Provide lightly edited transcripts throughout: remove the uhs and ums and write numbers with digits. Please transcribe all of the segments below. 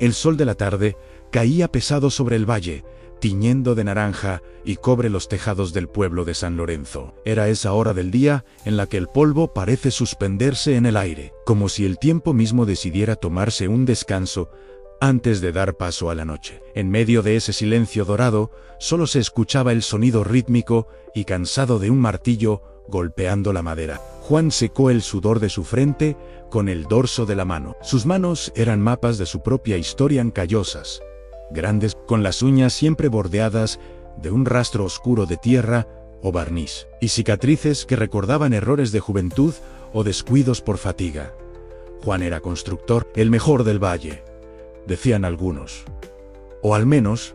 El sol de la tarde caía pesado sobre el valle, tiñendo de naranja y cobre los tejados del pueblo de San Lorenzo. Era esa hora del día en la que el polvo parece suspenderse en el aire, como si el tiempo mismo decidiera tomarse un descanso antes de dar paso a la noche. En medio de ese silencio dorado, solo se escuchaba el sonido rítmico y cansado de un martillo golpeando la madera. Juan secó el sudor de su frente con el dorso de la mano. Sus manos eran mapas de su propia historia encallosas, grandes, con las uñas siempre bordeadas de un rastro oscuro de tierra o barniz, y cicatrices que recordaban errores de juventud o descuidos por fatiga. Juan era constructor, el mejor del valle, decían algunos. O al menos,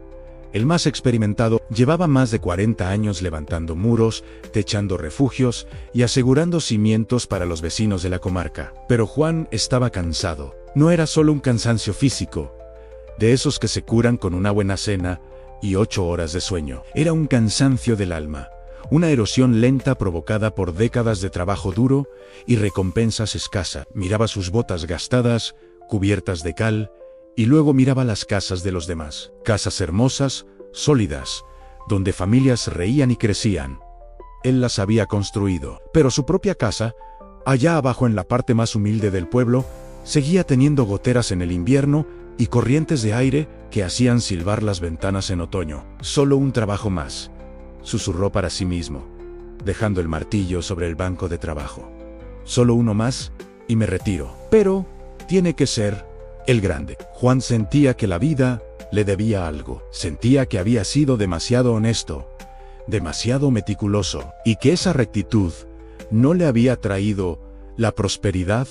el más experimentado. Llevaba más de 40 años levantando muros, techando refugios y asegurando cimientos para los vecinos de la comarca. Pero Juan estaba cansado. No era solo un cansancio físico, de esos que se curan con una buena cena y 8 horas de sueño. Era un cansancio del alma, una erosión lenta provocada por décadas de trabajo duro y recompensas escasas. Miraba sus botas gastadas, cubiertas de cal, y luego miraba las casas de los demás. Casas hermosas, sólidas, donde familias reían y crecían. Él las había construido, pero su propia casa, allá abajo en la parte más humilde del pueblo, seguía teniendo goteras en el invierno y corrientes de aire que hacían silbar las ventanas en otoño. Solo un trabajo más, susurró para sí mismo, dejando el martillo sobre el banco de trabajo. Solo uno más y me retiro. Pero tiene que ser el grande. Juan sentía que la vida le debía algo. Sentía que había sido demasiado honesto, demasiado meticuloso, y que esa rectitud no le había traído la prosperidad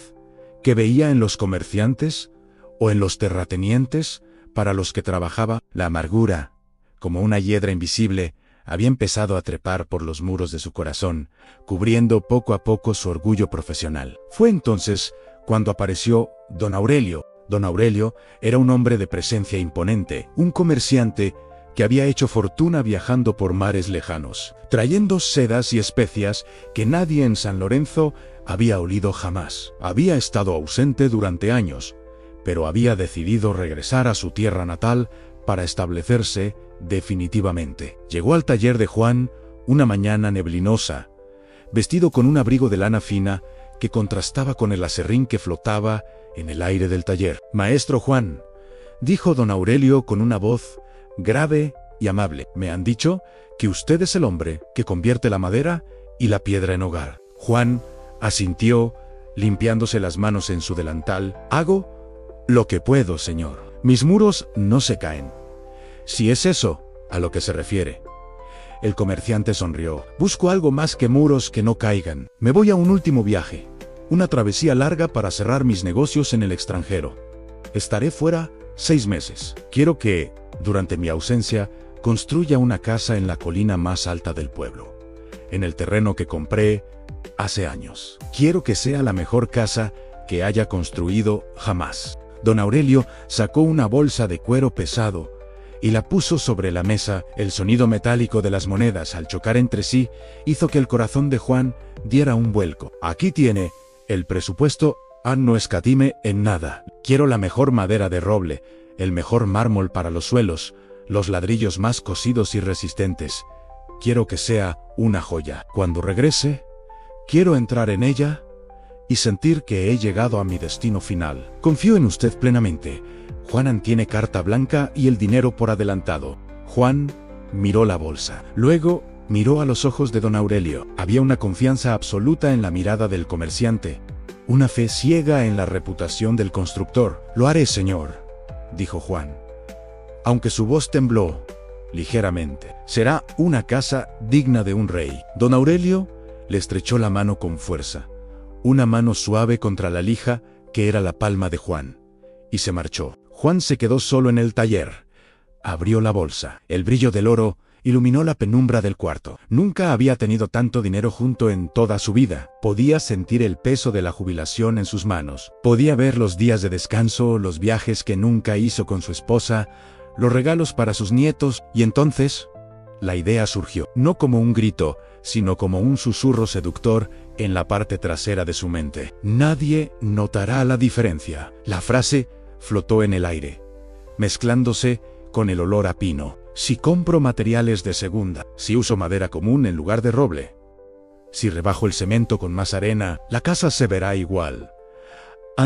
que veía en los comerciantes o en los terratenientes para los que trabajaba. La amargura, como una hiedra invisible, había empezado a trepar por los muros de su corazón, cubriendo poco a poco su orgullo profesional. Fue entonces cuando apareció Don Aurelio. Don Aurelio era un hombre de presencia imponente, un comerciante que había hecho fortuna viajando por mares lejanos, trayendo sedas y especias que nadie en San Lorenzo había olido jamás. Había estado ausente durante años, pero había decidido regresar a su tierra natal para establecerse definitivamente. Llegó al taller de Juan una mañana neblinosa, vestido con un abrigo de lana fina que contrastaba con el aserrín que flotaba en el aire del taller. «Maestro Juan», dijo don Aurelio con una voz grave y amable, «me han dicho que usted es el hombre que convierte la madera y la piedra en hogar». Juan asintió, limpiándose las manos en su delantal. «Hago lo que puedo, señor. Mis muros no se caen, si es eso a lo que se refiere». El comerciante sonrió. «Busco algo más que muros que no caigan. Me voy a un último viaje, una travesía larga para cerrar mis negocios en el extranjero. Estaré fuera 6 meses. Quiero que, durante mi ausencia, construya una casa en la colina más alta del pueblo, en el terreno que compré hace años. Quiero que sea la mejor casa que haya construido jamás». Don Aurelio sacó una bolsa de cuero pesado y la puso sobre la mesa. El sonido metálico de las monedas al chocar entre sí hizo que el corazón de Juan diera un vuelco. «Aquí tiene el presupuesto, no escatime en nada. Quiero la mejor madera de roble, el mejor mármol para los suelos, los ladrillos más cocidos y resistentes. Quiero que sea una joya. Cuando regrese, quiero entrar en ella y sentir que he llegado a mi destino final. Confío en usted plenamente. Juan tiene carta blanca y el dinero por adelantado». Juan miró la bolsa. Luego miró a los ojos de don Aurelio. Había una confianza absoluta en la mirada del comerciante, una fe ciega en la reputación del constructor. «Lo haré, señor», dijo Juan, aunque su voz tembló ligeramente. «Será una casa digna de un rey». Don Aurelio le estrechó la mano con fuerza, una mano suave contra la lija que era la palma de Juan, y se marchó. Juan se quedó solo en el taller. Abrió la bolsa. El brillo del oro iluminó la penumbra del cuarto. Nunca había tenido tanto dinero junto en toda su vida. Podía sentir el peso de la jubilación en sus manos. Podía ver los días de descanso, los viajes que nunca hizo con su esposa, los regalos para sus nietos, y entonces la idea surgió, no como un grito, sino como un susurro seductor en la parte trasera de su mente. «Nadie notará la diferencia». La frase flotó en el aire, mezclándose con el olor a pino. Si compro materiales de segunda, si uso madera común en lugar de roble, si rebajo el cemento con más arena, la casa se verá igual.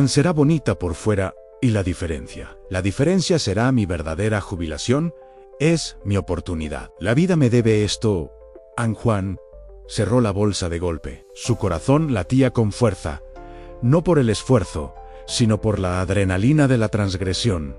Será bonita por fuera y la diferencia será mi verdadera jubilación, es mi oportunidad. La vida me debe esto. Juan cerró la bolsa de golpe. Su corazón latía con fuerza, no por el esfuerzo, sino por la adrenalina de la transgresión.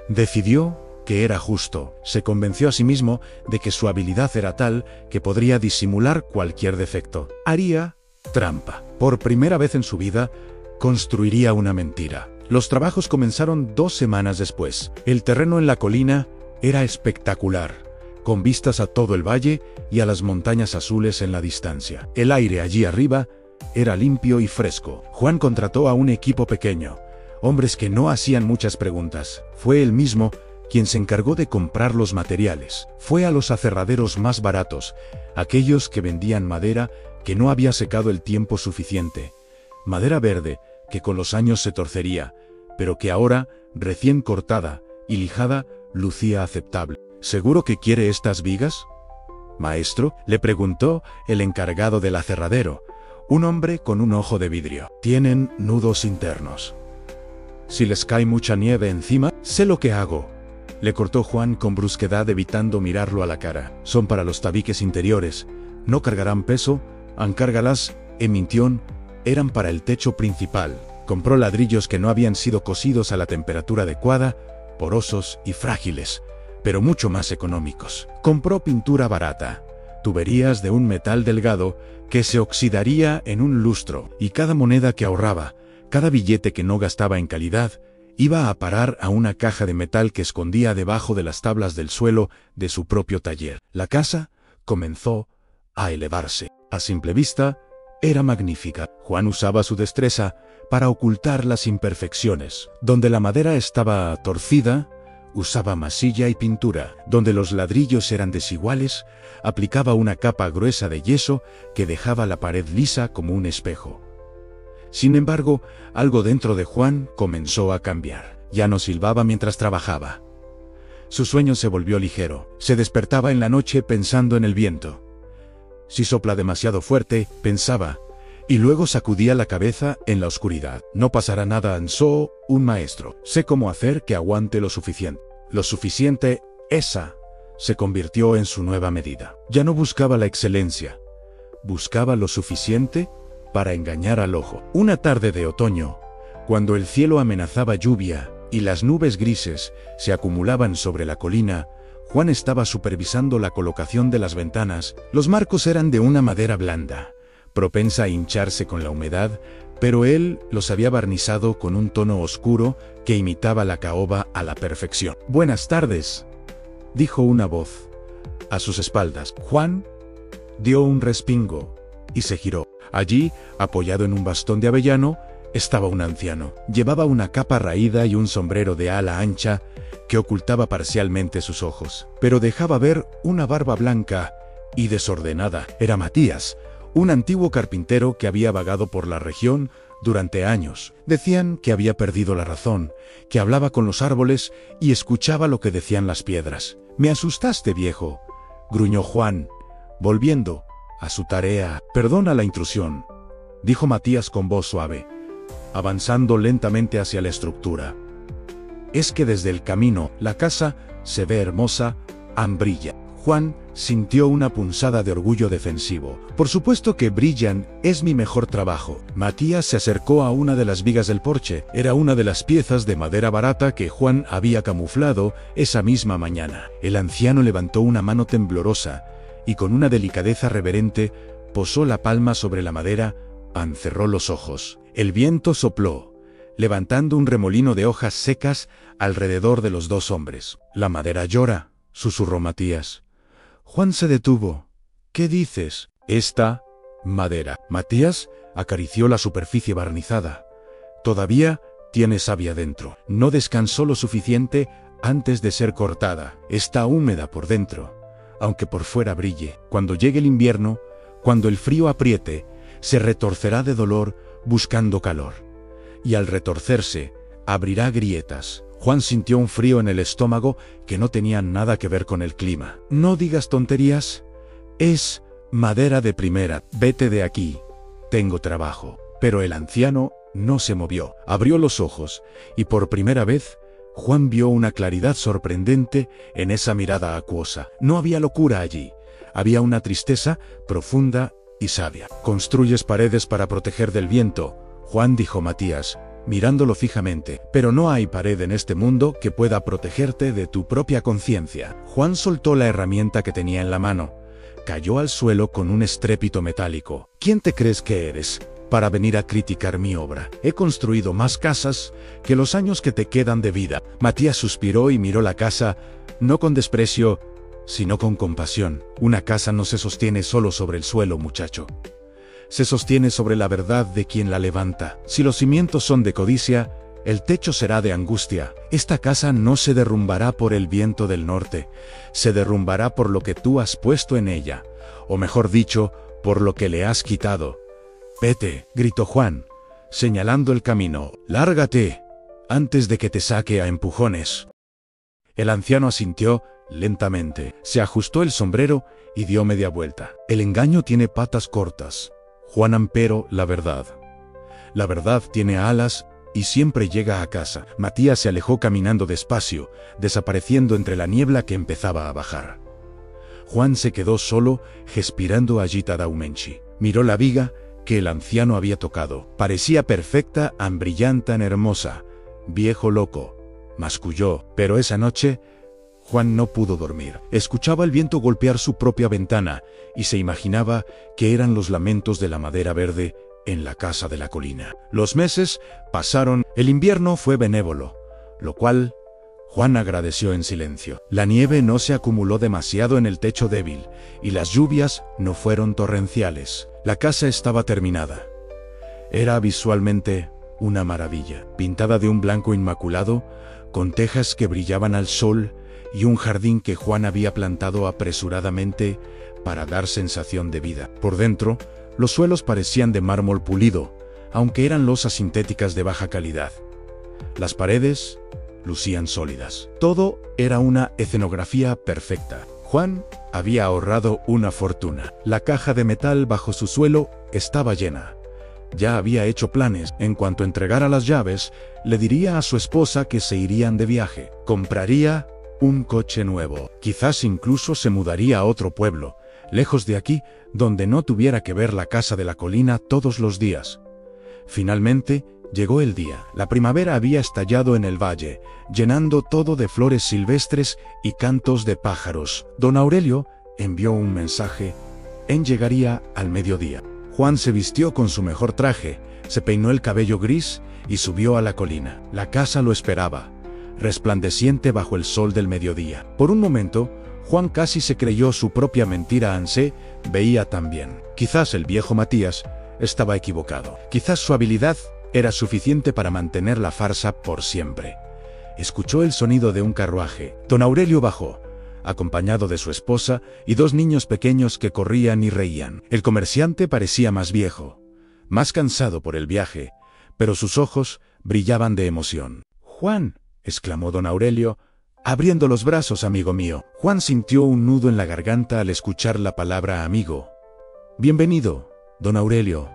Decidió que era justo. Se convenció a sí mismo de que su habilidad era tal que podría disimular cualquier defecto. Haría trampa. Por primera vez en su vida, construiría una mentira. Los trabajos comenzaron 2 semanas después. El terreno en la colina era espectacular, con vistas a todo el valle y a las montañas azules en la distancia. El aire allí arriba era limpio y fresco. Juan contrató a un equipo pequeño, hombres que no hacían muchas preguntas. Fue él mismo quien se encargó de comprar los materiales. Fue a los aserraderos más baratos, aquellos que vendían madera que no había secado el tiempo suficiente. Madera verde que con los años se torcería, pero que ahora, recién cortada y lijada, lucía aceptable. ¿Seguro que quiere estas vigas, maestro?, le preguntó el encargado del aserradero, un hombre con un ojo de vidrio. Tienen nudos internos. Si les cae mucha nieve encima, sé lo que hago, le cortó Juan con brusquedad, evitando mirarlo a la cara. Son para los tabiques interiores. No cargarán peso, ancárgalas, mintión, eran para el techo principal. Compró ladrillos que no habían sido cocidos a la temperatura adecuada, porosos y frágiles, pero mucho más económicos. Compró pintura barata, tuberías de un metal delgado que se oxidaría en un lustro, y cada moneda que ahorraba, cada billete que no gastaba en calidad, iba a parar a una caja de metal que escondía debajo de las tablas del suelo de su propio taller. La casa comenzó a elevarse. A simple vista, era magnífica. Juan usaba su destreza para ocultar las imperfecciones. Donde la madera estaba torcida, usaba masilla y pintura. Donde los ladrillos eran desiguales, aplicaba una capa gruesa de yeso que dejaba la pared lisa como un espejo. Sin embargo, algo dentro de Juan comenzó a cambiar. Ya no silbaba mientras trabajaba. Su sueño se volvió ligero. Se despertaba en la noche pensando en el viento. Si sopla demasiado fuerte, pensaba, y luego sacudía la cabeza en la oscuridad. No pasará nada, ansó un maestro. Sé cómo hacer que aguante lo suficiente. Lo suficiente, esa se convirtió en su nueva medida. Ya no buscaba la excelencia. Buscaba lo suficiente para engañar al ojo. Una tarde de otoño, cuando el cielo amenazaba lluvia y las nubes grises se acumulaban sobre la colina, Juan estaba supervisando la colocación de las ventanas. Los marcos eran de una madera blanda, propensa a hincharse con la humedad, pero él los había barnizado con un tono oscuro que imitaba la caoba a la perfección. «Buenas tardes», dijo una voz a sus espaldas. Juan dio un respingo y se giró. Allí, apoyado en un bastón de avellano, estaba un anciano. Llevaba una capa raída y un sombrero de ala ancha que ocultaba parcialmente sus ojos, pero dejaba ver una barba blanca y desordenada. Era Matías, un antiguo carpintero que había vagado por la región durante años. Decían que había perdido la razón, que hablaba con los árboles y escuchaba lo que decían las piedras. «Me asustaste, viejo», gruñó Juan, volviendo a su tarea. «Perdona la intrusión», dijo Matías con voz suave, avanzando lentamente hacia la estructura. «Es que desde el camino la casa se ve hermosa, brilla». Juan sintió una punzada de orgullo defensivo. «Por supuesto que brillan, es mi mejor trabajo». Matías se acercó a una de las vigas del porche. Era una de las piezas de madera barata que Juan había camuflado esa misma mañana. El anciano levantó una mano temblorosa y con una delicadeza reverente posó la palma sobre la madera, cerró los ojos. El viento sopló, levantando un remolino de hojas secas alrededor de los dos hombres. «La madera llora», susurró Matías. Juan se detuvo. «¿Qué dices?» «Esta madera». Matías acarició la superficie barnizada. «Todavía tiene savia dentro. No descansó lo suficiente antes de ser cortada. Está húmeda por dentro, aunque por fuera brille. Cuando llegue el invierno, cuando el frío apriete, se retorcerá de dolor buscando calor. Y al retorcerse, abrirá grietas, Juan sintió un frío en el estómago que no tenía nada que ver con el clima. No digas tonterías. Es madera de primera. Vete de aquí. Tengo trabajo. Pero el anciano no se movió. Abrió los ojos, y por primera vez, Juan vio una claridad sorprendente en esa mirada acuosa. No había locura allí. Había una tristeza profunda y sabia. «Construyes paredes para proteger del viento», Juan dijo Matías, mirándolo fijamente. «Pero no hay pared en este mundo que pueda protegerte de tu propia conciencia». Juan soltó la herramienta que tenía en la mano. Cayó al suelo con un estrépito metálico. «¿Quién te crees que eres para venir a criticar mi obra? He construido más casas que los años que te quedan de vida». Matías suspiró y miró la casa, no con desprecio, sino con compasión. «Una casa no se sostiene solo sobre el suelo, muchacho. Se sostiene sobre la verdad de quien la levanta. Si los cimientos son de codicia, el techo será de angustia. Esta casa no se derrumbará por el viento del norte, se derrumbará por lo que tú has puesto en ella, o mejor dicho, por lo que le has quitado». «Vete», gritó Juan, señalando el camino. «Lárgate, antes de que te saque a empujones». El anciano asintió lentamente, se ajustó el sombrero y dio media vuelta. «El engaño tiene patas cortas, Juan, empero la verdad tiene alas y siempre llega a casa». Matías se alejó caminando despacio, desapareciendo entre la niebla que empezaba a bajar. Juan se quedó solo, respirando agitadamente. Miró la viga que el anciano había tocado. Parecía perfecta, brillante, hermosa. «Viejo loco», masculló. Pero esa noche Juan no pudo dormir. Escuchaba el viento golpear su propia ventana y se imaginaba que eran los lamentos de la madera verde en la casa de la colina. Los meses pasaron. El invierno fue benévolo, lo cual Juan agradeció en silencio. La nieve no se acumuló demasiado en el techo débil y las lluvias no fueron torrenciales. La casa estaba terminada. Era visualmente una maravilla, pintada de un blanco inmaculado, con tejas que brillaban al sol y un jardín que Juan había plantado apresuradamente para dar sensación de vida. Por dentro, los suelos parecían de mármol pulido, aunque eran losas sintéticas de baja calidad. Las paredes lucían sólidas. Todo era una escenografía perfecta. Juan había ahorrado una fortuna. La caja de metal bajo su suelo estaba llena. Ya había hecho planes. En cuanto entregara las llaves, le diría a su esposa que se irían de viaje. Compraría un coche nuevo. Quizás incluso se mudaría a otro pueblo, lejos de aquí, donde no tuviera que ver la casa de la colina todos los días. Finalmente, llegó el día. La primavera había estallado en el valle, llenando todo de flores silvestres y cantos de pájaros. Don Aurelio envió un mensaje. Llegaría al mediodía. Juan se vistió con su mejor traje, se peinó el cabello gris y subió a la colina. La casa lo esperaba, resplandeciente bajo el sol del mediodía. Por un momento, Juan casi se creyó su propia mentira. Anse veía tan bien. Quizás el viejo Matías estaba equivocado. Quizás su habilidad era suficiente para mantener la farsa por siempre. Escuchó el sonido de un carruaje. Don Aurelio bajó, acompañado de su esposa y dos niños pequeños que corrían y reían. El comerciante parecía más viejo, más cansado por el viaje, pero sus ojos brillaban de emoción. «Juan», exclamó don Aurelio, abriendo los brazos. «Amigo mío». Juan sintió un nudo en la garganta al escuchar la palabra amigo. «Bienvenido, don Aurelio.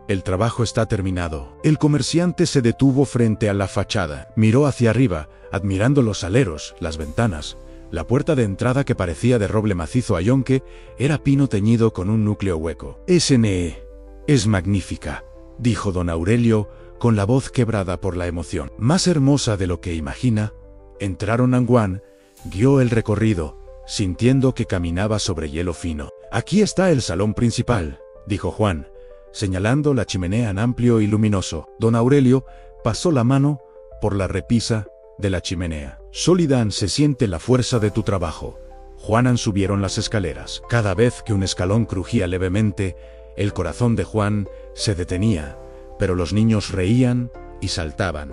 El trabajo está terminado». El comerciante se detuvo frente a la fachada. Miró hacia arriba, admirando los aleros, las ventanas. La puerta de entrada, que parecía de roble macizo aunque era pino teñido con un núcleo hueco. «SNE es magnífica», dijo don Aurelio, con la voz quebrada por la emoción. «Más hermosa de lo que imagina». Entraron en Juan, guió el recorrido, sintiendo que caminaba sobre hielo fino. «Aquí está el salón principal», dijo Juan, señalando la chimenea en amplio y luminoso. Don Aurelio pasó la mano por la repisa de la chimenea. «Sólida se siente la fuerza de tu trabajo». Juan subieron las escaleras. Cada vez que un escalón crujía levemente, el corazón de Juan se detenía, pero los niños reían y saltaban,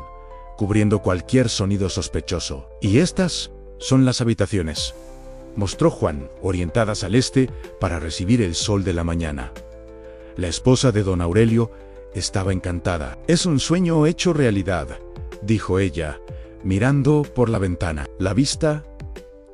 cubriendo cualquier sonido sospechoso. «Y estas son las habitaciones», mostró Juan, orientadas al este para recibir el sol de la mañana. La esposa de don Aurelio estaba encantada. «Es un sueño hecho realidad», dijo ella, mirando por la ventana. La vista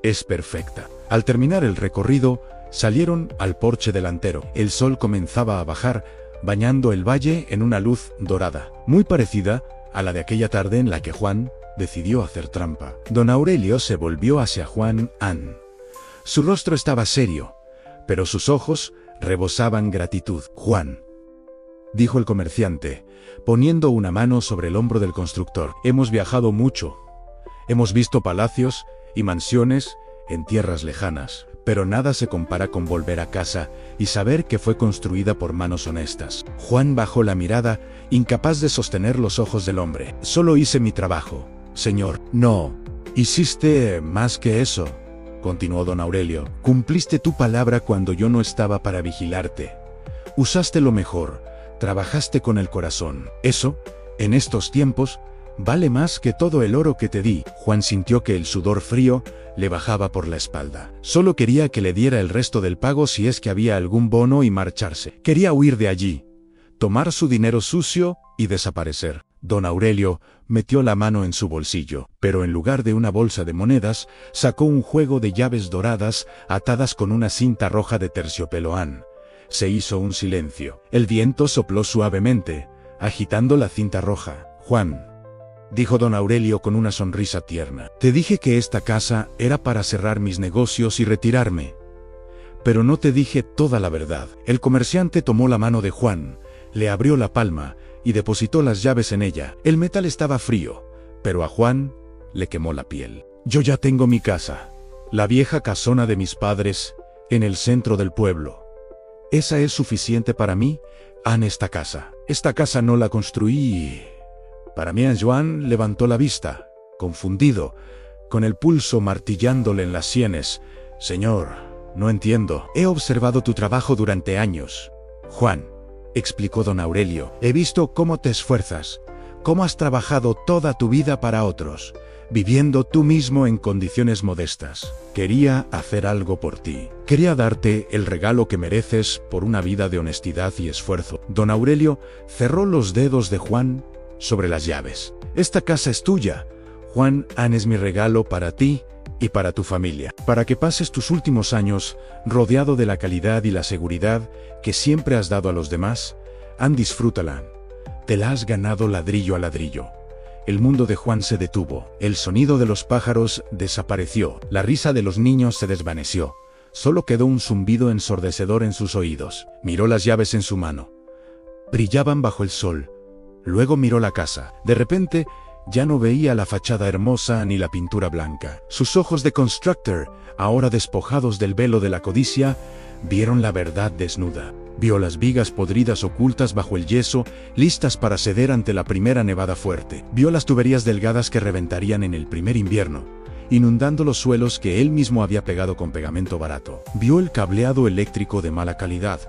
es perfecta. Al terminar el recorrido, salieron al porche delantero. El sol comenzaba a bajar, bañando el valle en una luz dorada, muy parecida a la de aquella tarde en la que Juan decidió hacer trampa. Don Aurelio se volvió hacia Juan An. Su rostro estaba serio, pero sus ojos rebosaban gratitud. «Juan», dijo el comerciante, poniendo una mano sobre el hombro del constructor, «hemos viajado mucho. Hemos visto palacios y mansiones en tierras lejanas, pero nada se compara con volver a casa y saber que fue construida por manos honestas». Juan bajó la mirada, incapaz de sostener los ojos del hombre. «Solo hice mi trabajo, señor». «No, hiciste más que eso», continuó don Aurelio. «Cumpliste tu palabra cuando yo no estaba para vigilarte. Usaste lo mejor, trabajaste con el corazón. Eso, en estos tiempos, vale más que todo el oro que te di». Juan sintió que el sudor frío le bajaba por la espalda. Solo quería que le diera el resto del pago si es que había algún bono y marcharse. Quería huir de allí, tomar su dinero sucio y desaparecer. Don Aurelio metió la mano en su bolsillo, pero en lugar de una bolsa de monedas, sacó un juego de llaves doradas atadas con una cinta roja de terciopelo. Se hizo un silencio. El viento sopló suavemente, agitando la cinta roja. «Juan», dijo don Aurelio con una sonrisa tierna, «te dije que esta casa era para cerrar mis negocios y retirarme. Pero no te dije toda la verdad». El comerciante tomó la mano de Juan, le abrió la palma y depositó las llaves en ella. El metal estaba frío, pero a Juan le quemó la piel. «Yo ya tengo mi casa, la vieja casona de mis padres, en el centro del pueblo. Esa es suficiente para mí, esta casa. Esta casa no la construí para mí». Juan levantó la vista, confundido, con el pulso martillándole en las sienes. «Señor, no entiendo. He observado tu trabajo durante años, Juan», explicó don Aurelio. «He visto cómo te esfuerzas, cómo has trabajado toda tu vida para otros, viviendo tú mismo en condiciones modestas. Quería hacer algo por ti. Quería darte el regalo que mereces por una vida de honestidad y esfuerzo». Don Aurelio cerró los dedos de Juan sobre las llaves. «Esta casa es tuya, Juan. Es mi regalo para ti y para tu familia, para que pases tus últimos años rodeado de la calidad y la seguridad que siempre has dado a los demás. Disfrútala. Te la has ganado ladrillo a ladrillo». El mundo de Juan se detuvo. El sonido de los pájaros desapareció. La risa de los niños se desvaneció. Solo quedó un zumbido ensordecedor en sus oídos. Miró las llaves en su mano. Brillaban bajo el sol. Luego miró la casa. De repente, ya no veía la fachada hermosa ni la pintura blanca. Sus ojos de constructor, ahora despojados del velo de la codicia, vieron la verdad desnuda. Vio las vigas podridas ocultas bajo el yeso, listas para ceder ante la primera nevada fuerte. Vio las tuberías delgadas que reventarían en el primer invierno, inundando los suelos que él mismo había pegado con pegamento barato. Vio el cableado eléctrico de mala calidad,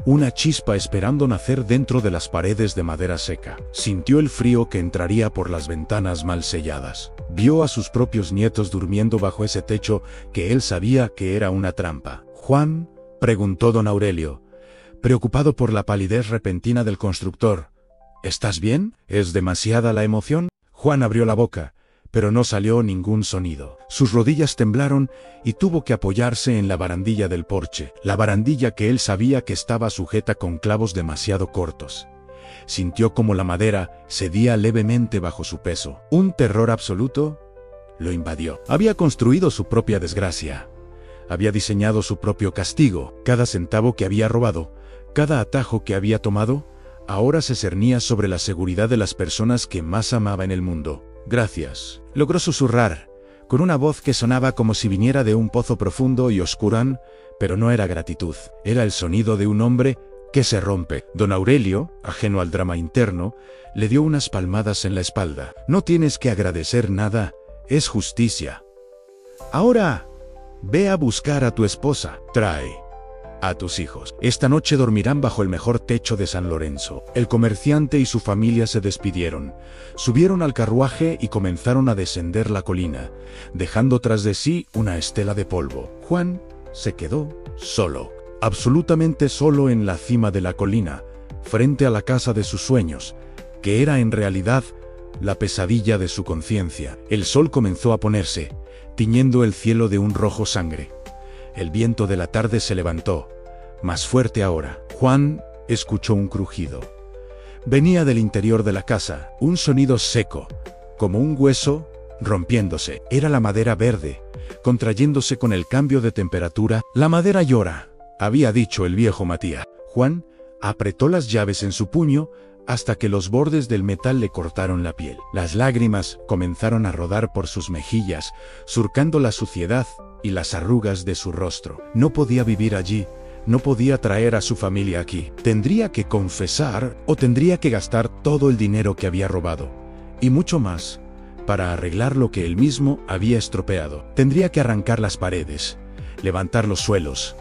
una chispa esperando nacer dentro de las paredes de madera seca. Sintió el frío que entraría por las ventanas mal selladas. Vio a sus propios nietos durmiendo bajo ese techo que él sabía que era una trampa. «Juan», preguntó don Aurelio, preocupado por la palidez repentina del constructor, «¿estás bien? ¿Es demasiada la emoción?». Juan abrió la boca, pero no salió ningún sonido. Sus rodillas temblaron y tuvo que apoyarse en la barandilla del porche, la barandilla que él sabía que estaba sujeta con clavos demasiado cortos. Sintió como la madera cedía levemente bajo su peso. Un terror absoluto lo invadió. Había construido su propia desgracia. Había diseñado su propio castigo. Cada centavo que había robado, cada atajo que había tomado, ahora se cernía sobre la seguridad de las personas que más amaba en el mundo. «Gracias», logró susurrar, con una voz que sonaba como si viniera de un pozo profundo y oscuro, pero no era gratitud. Era el sonido de un hombre que se rompe. Don Aurelio, ajeno al drama interno, le dio unas palmadas en la espalda. «No tienes que agradecer nada, es justicia. Ahora, ve a buscar a tu esposa. Trae a tus hijos. Esta noche dormirán bajo el mejor techo de San Lorenzo». El comerciante y su familia se despidieron, subieron al carruaje y comenzaron a descender la colina, dejando tras de sí una estela de polvo. Juan se quedó solo, absolutamente solo en la cima de la colina, frente a la casa de sus sueños, que era en realidad la pesadilla de su conciencia. El sol comenzó a ponerse, tiñendo el cielo de un rojo sangre. El viento de la tarde se levantó, más fuerte ahora. Juan escuchó un crujido. Venía del interior de la casa, un sonido seco, como un hueso rompiéndose. Era la madera verde, contrayéndose con el cambio de temperatura. La madera llora, había dicho el viejo Matías. Juan apretó las llaves en su puño hasta que los bordes del metal le cortaron la piel. Las lágrimas comenzaron a rodar por sus mejillas, surcando la suciedad y las arrugas de su rostro. No podía vivir allí, no podía traer a su familia aquí. Tendría que confesar o tendría que gastar todo el dinero que había robado, y mucho más, para arreglar lo que él mismo había estropeado. Tendría que arrancar las paredes, levantar los suelos,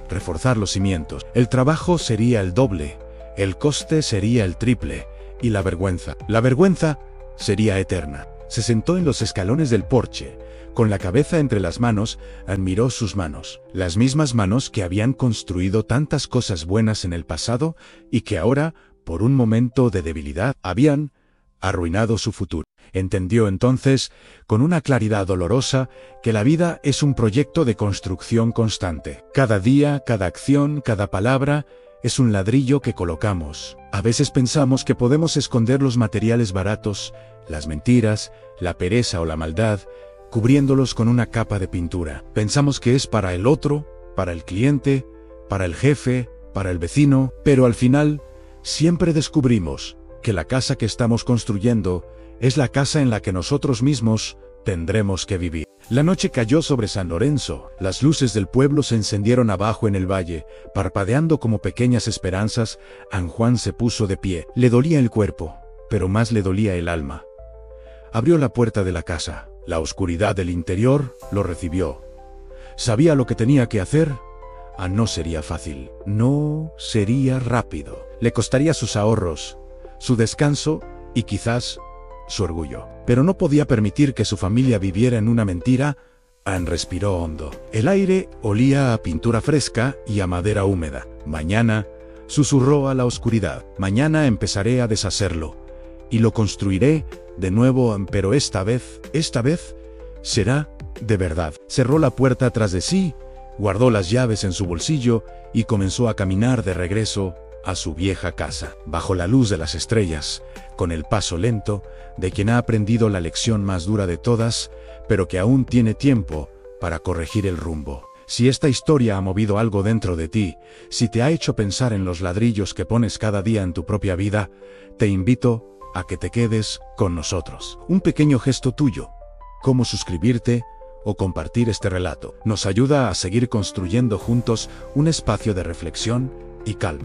reforzar los cimientos. El trabajo sería el doble, el coste sería el triple, y la vergüenza sería eterna. Se sentó en los escalones del porche, con la cabeza entre las manos, admiró sus manos, las mismas manos que habían construido tantas cosas buenas en el pasado y que ahora, por un momento de debilidad, habían arruinado su futuro. Entendió entonces, con una claridad dolorosa, que la vida es un proyecto de construcción constante. Cada día, cada acción, cada palabra, es un ladrillo que colocamos. A veces pensamos que podemos esconder los materiales baratos, las mentiras, la pereza o la maldad, cubriéndolos con una capa de pintura. Pensamos que es para el otro, para el cliente, para el jefe, para el vecino, pero al final, siempre descubrimos que la casa que estamos construyendo es la casa en la que nosotros mismos tendremos que vivir. La noche cayó sobre San Lorenzo, las luces del pueblo se encendieron abajo en el valle, parpadeando como pequeñas esperanzas. Juan se puso de pie. Le dolía el cuerpo, pero más le dolía el alma. Abrió la puerta de la casa. La oscuridad del interior lo recibió. Sabía lo que tenía que hacer. No sería fácil, no sería rápido. Le costaría sus ahorros, su descanso y quizás su orgullo. Pero no podía permitir que su familia viviera en una mentira. Respiró hondo. El aire olía a pintura fresca y a madera húmeda. Mañana, susurró a la oscuridad, mañana empezaré a deshacerlo y lo construiré de nuevo, pero esta vez será de verdad. Cerró la puerta tras de sí, guardó las llaves en su bolsillo y comenzó a caminar de regreso a su vieja casa, bajo la luz de las estrellas, con el paso lento de quien ha aprendido la lección más dura de todas, pero que aún tiene tiempo para corregir el rumbo. Si esta historia ha movido algo dentro de ti, si te ha hecho pensar en los ladrillos que pones cada día en tu propia vida, te invito a que te quedes con nosotros. Un pequeño gesto tuyo, como suscribirte o compartir este relato, nos ayuda a seguir construyendo juntos un espacio de reflexión y calma.